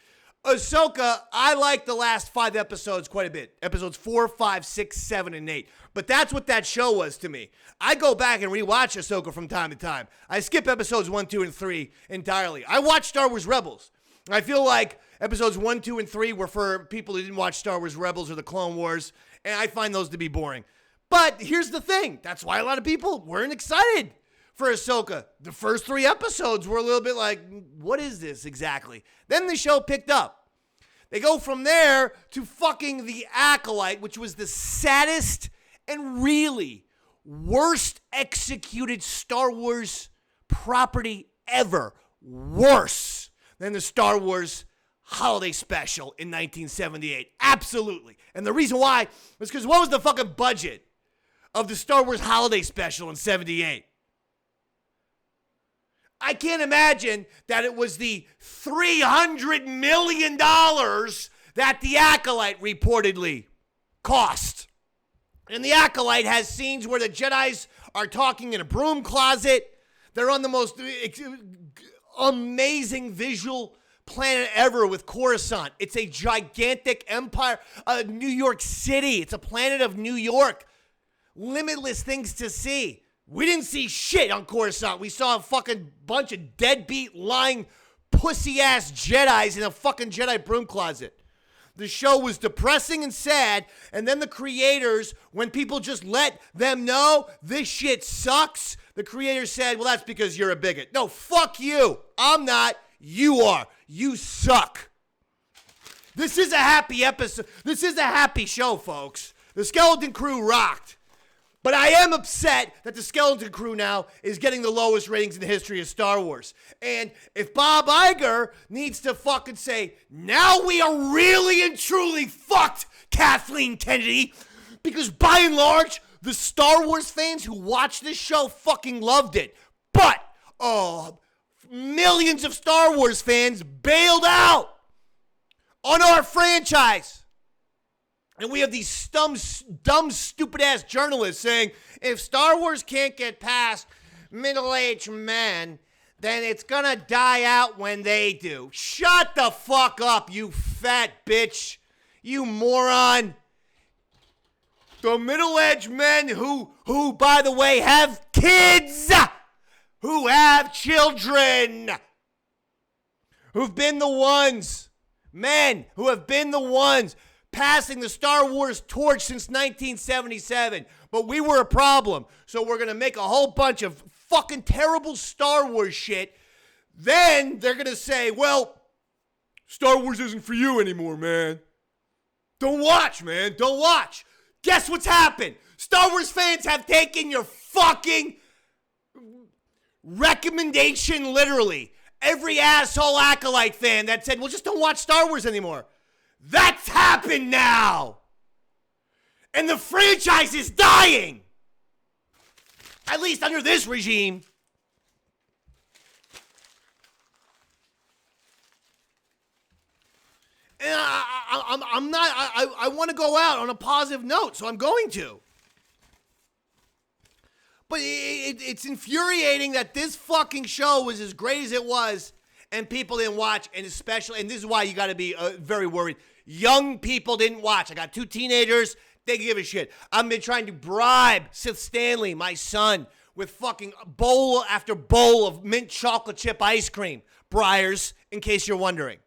Ahsoka, I like the last 5 episodes quite a bit. Episodes 4, 5, 6, 7, and 8. But that's what that show was to me. I go back and rewatch Ahsoka from time to time. I skip episodes 1, 2, and 3 entirely. I watch Star Wars Rebels. I feel like episodes 1, 2, and 3 were for people who didn't watch Star Wars Rebels or the Clone Wars, and I find those to be boring. But here's the thing. That's why a lot of people weren't excited for Ahsoka. The first 3 episodes were a little bit like, what is this exactly? Then the show picked up. They go from there to fucking The Acolyte, which was the saddest and really worst executed Star Wars property ever. Worse than the Star Wars Holiday Special in 1978. Absolutely. And the reason why was because what was the fucking budget of the Star Wars Holiday Special in 78? I can't imagine that it was the $300 million that The Acolyte reportedly cost. And The Acolyte has scenes where the Jedis are talking in a broom closet. They're on the most amazing visual planet ever with Coruscant. It's a gigantic empire, New York City. It's a planet of New York. Limitless things to see. We didn't see shit on Coruscant. We saw a fucking bunch of deadbeat, lying, pussy-ass Jedis in a fucking Jedi broom closet. The show was depressing and sad, and then the creators, when people just let them know this shit sucks, the creators said, well, that's because you're a bigot. No, fuck you. I'm not. You are. You suck. This is a happy episode. This is a happy show, folks. The Skeleton Crew rocked. But I am upset that the Skeleton Crew now is getting the lowest ratings in the history of Star Wars. And if Bob Iger needs to fucking say, now we are really and truly fucked, Kathleen Kennedy, because by and large, the Star Wars fans who watched this show fucking loved it. But, millions of Star Wars fans bailed out on our franchise. And we have these dumb, stupid-ass journalists saying, if Star Wars can't get past middle-aged men, then it's gonna die out when they do. Shut the fuck up, you fat bitch. You moron. The middle-aged men who, by the way, have kids, who have children, who've been the ones, men who have been the ones passing the Star Wars torch since 1977. But we were a problem. So we're going to make a whole bunch of fucking terrible Star Wars shit. Then they're going to say, well, Star Wars isn't for you anymore, man. Don't watch, man. Don't watch. Guess what's happened? Star Wars fans have taken your fucking recommendation literally. Every asshole Acolyte fan that said, well, just don't watch Star Wars anymore. That's happened now. And the franchise is dying. At least under this regime. And I'm go out on a positive note, so I'm going to. But it's infuriating that this fucking show was as great as it was, and people didn't watch, and especially, and this is why you got to be very worried. Young people didn't watch. I got 2 teenagers. They give a shit. I've been trying to bribe Sith Stanley, my son, with fucking bowl after bowl of mint chocolate chip ice cream. Briars, in case you're wondering.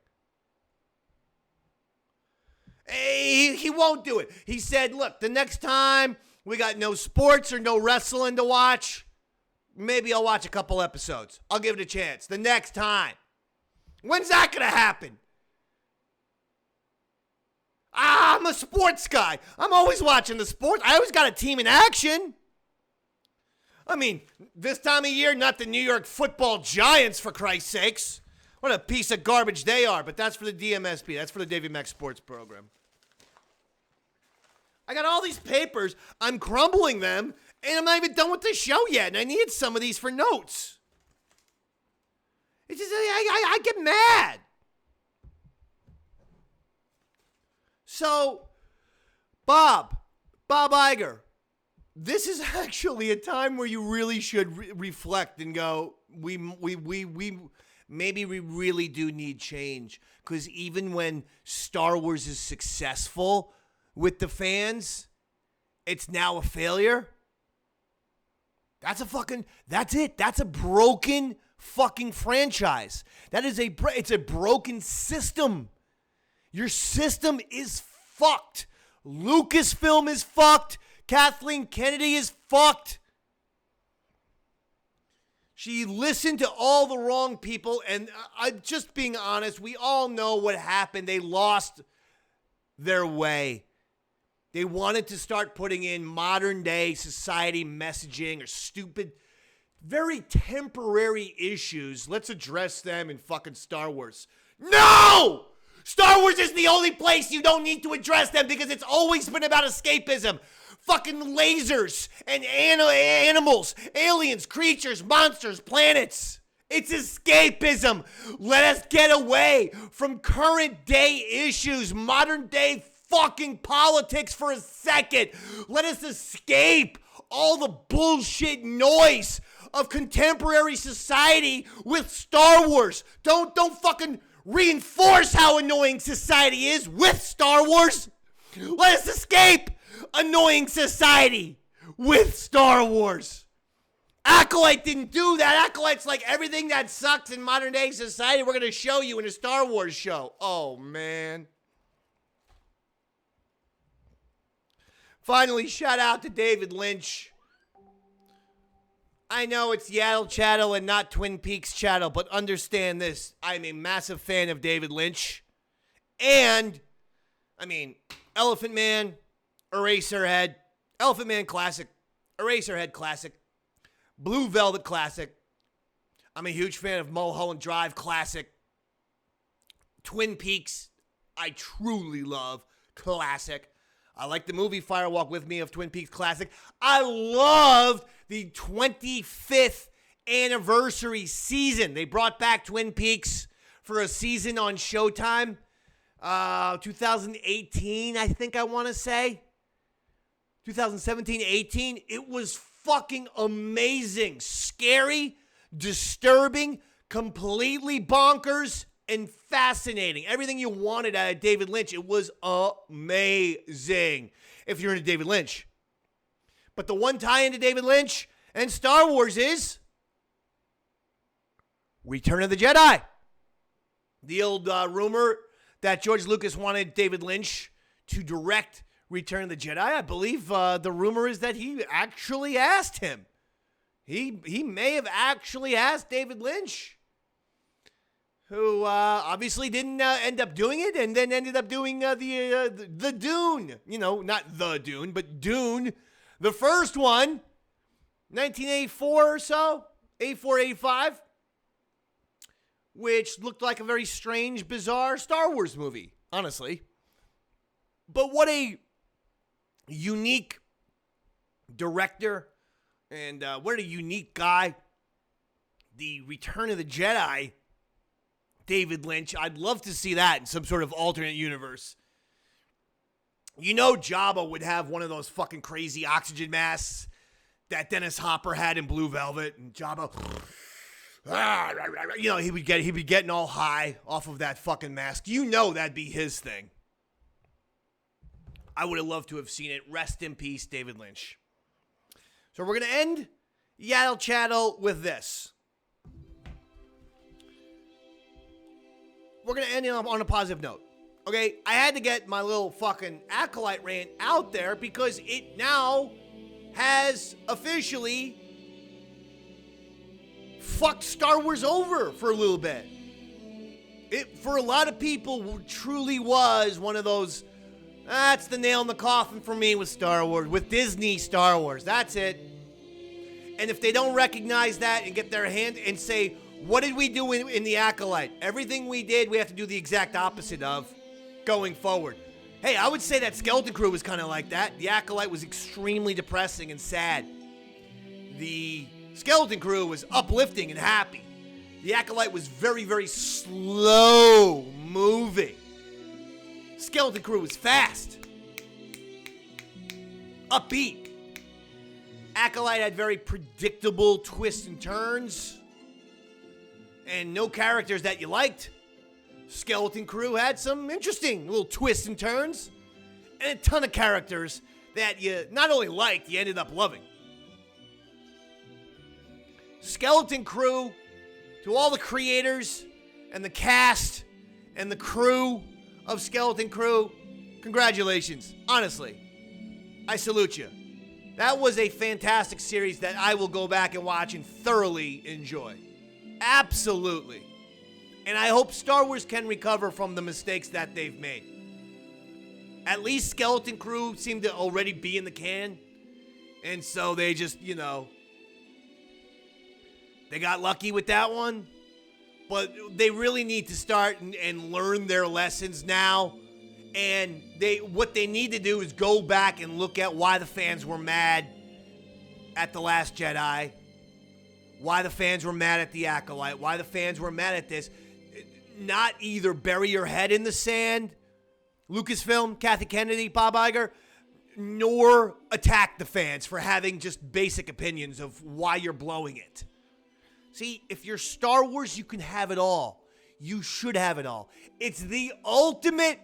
He won't do it. He said, look, the next time we got no sports or no wrestling to watch, maybe I'll watch a couple episodes. I'll give it a chance. The next time. When's that going to happen? I'm a sports guy. I'm always watching the sports. I always got a team in action. I mean, this time of year, not the New York Football Giants, for Christ's sakes. What a piece of garbage they are. But that's for the DMSP. That's for the Davey Mack Sports Program. I got all these papers. I'm crumbling them, and I'm not even done with the show yet. And I needed some of these for notes. It's just, I get mad. So, Bob Iger, this is actually a time where you really should reflect and go, maybe we really do need change. Because even when Star Wars is successful with the fans, it's now a failure. That's it. That's a broken fucking franchise. It's a broken system. Your system is fucked. Lucasfilm is fucked. Kathleen Kennedy is fucked. She listened to all the wrong people, and I'm just being honest, we all know what happened. They lost their way. They wanted to start putting in modern day society messaging or stupid, very temporary issues. Let's address them in fucking Star Wars. No! Star Wars is the only place you don't need to address them because it's always been about escapism. Fucking lasers and animals, aliens, creatures, monsters, planets. It's escapism. Let us get away from current day issues, modern day fucking politics for a second. Let us escape all the bullshit noise of contemporary society with Star Wars. Don't fucking reinforce how annoying society is with Star Wars. Let us escape annoying society with Star Wars. Acolyte didn't do that. Acolyte's like, everything that sucks in modern day society, we're going to show you in a Star Wars show. Oh, man. Finally, shout out to David Lynch. I know it's Yaddle Chattle and not Twin Peaks Chattle, but understand this. I'm a massive fan of David Lynch. And, Elephant Man, Eraserhead, Elephant Man classic, Eraserhead classic, Blue Velvet classic. I'm a huge fan of Mulholland Drive classic. Twin Peaks, I truly love classic. I like the movie Fire Walk With Me of Twin Peaks classic. I loved the 25th anniversary season. They brought back Twin Peaks for a season on Showtime. 2018, I think I want to say. 2017, 18. It was fucking amazing. Scary, disturbing, completely bonkers, and fascinating. Everything you wanted out of David Lynch. It was amazing if you're into David Lynch. But the one tie into David Lynch and Star Wars is Return of the Jedi. The old rumor that George Lucas wanted David Lynch to direct Return of the Jedi. I believe the rumor is that he actually asked him. He may have actually asked David Lynch, who obviously didn't end up doing it, and then ended up doing the Dune. You know, not the Dune, but Dune, the first one, 1984 or so, 84, 85, which looked like a very strange, bizarre Star Wars movie, honestly. But what a unique director, and what a unique guy. The Return of the Jedi, David Lynch. I'd love to see that in some sort of alternate universe. You know Jabba would have one of those fucking crazy oxygen masks that Dennis Hopper had in Blue Velvet, and Jabba, you know, he'd be getting all high off of that fucking mask. You know that'd be his thing. I would have loved to have seen it. Rest in peace, David Lynch. So we're going to end Yaddle Chattle with this. We're going to end it on a positive note. Okay, I had to get my little fucking Acolyte rant out there because it now has officially fucked Star Wars over for a little bit. It, for a lot of people, truly was one of those, that's the nail in the coffin for me with Star Wars, with Disney Star Wars. That's it. And if they don't recognize that and get their hand and say, what did we do in the Acolyte? Everything we did, we have to do the exact opposite of going forward. Hey, I would say that Skeleton Crew was kind of like that. The Acolyte was extremely depressing and sad. The Skeleton Crew was uplifting and happy. The Acolyte was very, very slow moving. Skeleton Crew was fast, upbeat. Acolyte had very predictable twists and turns, and no characters that you liked. Skeleton Crew had some interesting little twists and turns, and a ton of characters that you not only liked, you ended up loving. Skeleton Crew, to all the creators and the cast and the crew of Skeleton Crew, congratulations. Honestly, I salute you. That was a fantastic series that I will go back and watch and thoroughly enjoy. Absolutely. And I hope Star Wars can recover from the mistakes that they've made. At least Skeleton Crew seemed to already be in the can. And so they just, you know, they got lucky with that one. But they really need to start and learn their lessons now. And what they need to do is go back and look at why the fans were mad at The Last Jedi. Why the fans were mad at The Acolyte. Why the fans were mad at this. Not either bury your head in the sand, Lucasfilm, Kathleen Kennedy, Bob Iger, nor attack the fans for having just basic opinions of why you're blowing it. See, if you're Star Wars, you can have it all. You should have it all. It's the ultimate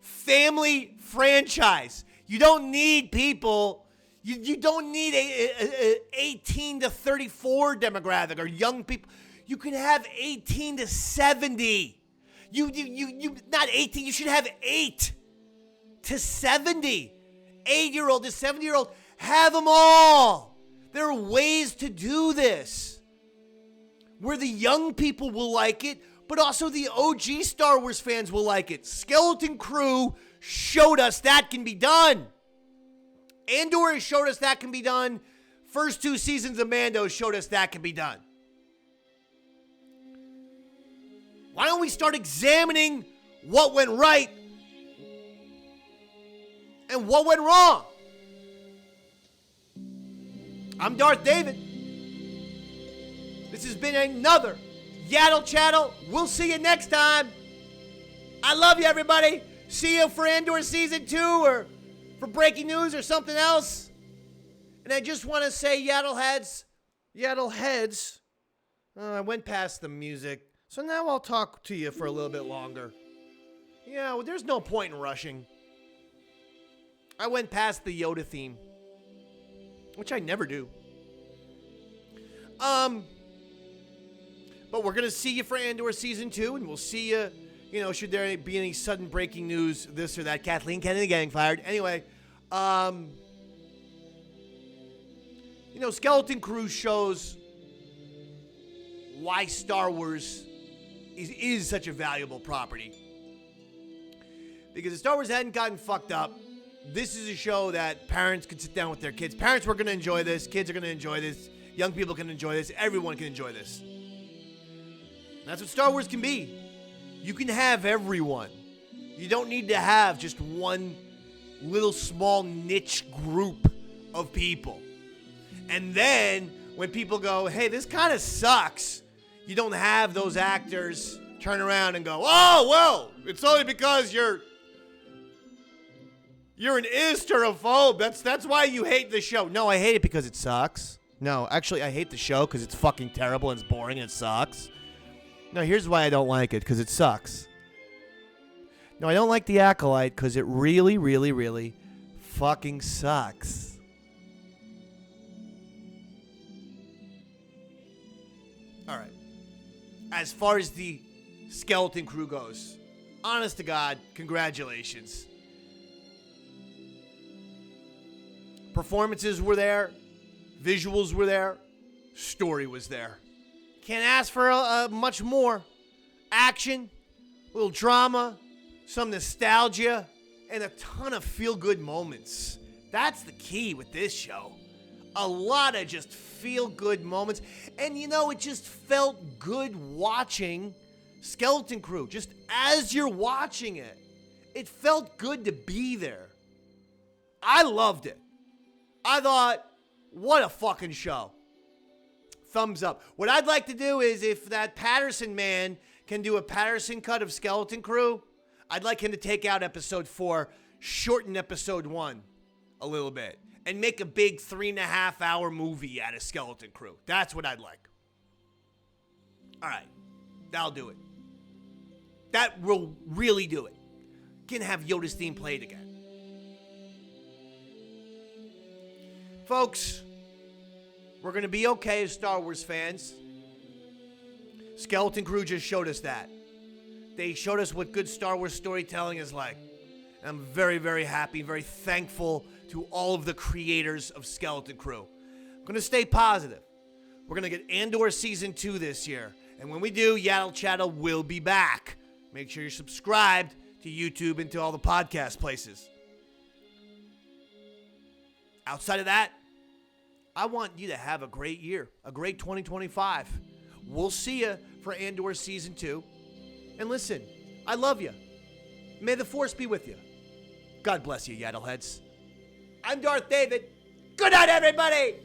family franchise. You don't need people. You don't need a 18 to 34 demographic or young people. You can have 18 to 70. You not 18. You should have 8 to 70. 8-year-old to 70-year-old. Have them all. There are ways to do this where the young people will like it, but also the OG Star Wars fans will like it. Skeleton Crew showed us that can be done. Andor has showed us that can be done. First 2 seasons of Mando showed us that can be done. Why don't we start examining what went right and what went wrong? I'm Darth David. This has been another Yaddle Chattle. We'll see you next time. I love you, everybody. See you for Andor Season 2 or for breaking news or something else. And I just want to say, Yaddle Heads. Yaddle Heads. I went past the music. So now I'll talk to you for a little bit longer. Yeah, well, there's no point in rushing. I went past the Yoda theme, which I never do. But we're going to see you for Andor Season 2, and we'll see you, you know, should there be any sudden breaking news, this or that. Kathleen Kennedy getting fired. Anyway, you know, Skeleton Crew shows why Star Wars is such a valuable property. Because if Star Wars hadn't gotten fucked up, this is a show that parents can sit down with their kids. Parents were going to enjoy this. Kids are going to enjoy this. Young people can enjoy this. Everyone can enjoy this. And that's what Star Wars can be. You can have everyone. You don't need to have just one little small niche group of people. And then when people go, hey, this kind of sucks, you don't have those actors turn around and go, oh, well, it's only because you're You're an hysterophobe. That's why you hate the show. No, I hate it because it sucks. No, actually, I hate the show because it's fucking terrible and it's boring and it sucks. No, here's why I don't like it, because it sucks. No, I don't like The Acolyte because it really, really, really fucking sucks. All right. As far as the Skeleton Crew goes, honest to God, congratulations. Performances were there. Visuals were there. Story was there. Can't ask for much more. Action, a little drama, some nostalgia, and a ton of feel-good moments. That's the key with this show. A lot of just feel-good moments. And you know, it just felt good watching Skeleton Crew. Just as you're watching it, it felt good to be there. I loved it. I thought, what a fucking show. Thumbs up. What I'd like to do is, if that Patterson man can do a Patterson cut of Skeleton Crew, I'd like him to take out episode 4, shorten episode 1 a little bit, and make a big 3.5 hour movie out of Skeleton Crew. That's what I'd like. All right. That'll do it. That will really do it. Can have Yoda's theme played again. Folks, we're going to be okay as Star Wars fans. Skeleton Crew just showed us that. They showed us what good Star Wars storytelling is like. And I'm very, very happy, very thankful to all of the creators of Skeleton Crew. I'm going to stay positive. We're going to get Andor Season 2 this year. And when we do, Yaddle Chattle will be back. Make sure you're subscribed to YouTube and to all the podcast places. Outside of that, I want you to have a great year, a great 2025. We'll see you for Andor Season 2. And listen, I love you. May the Force be with you. God bless you, Yaddle Heads. I'm Darth David. Good night, everybody!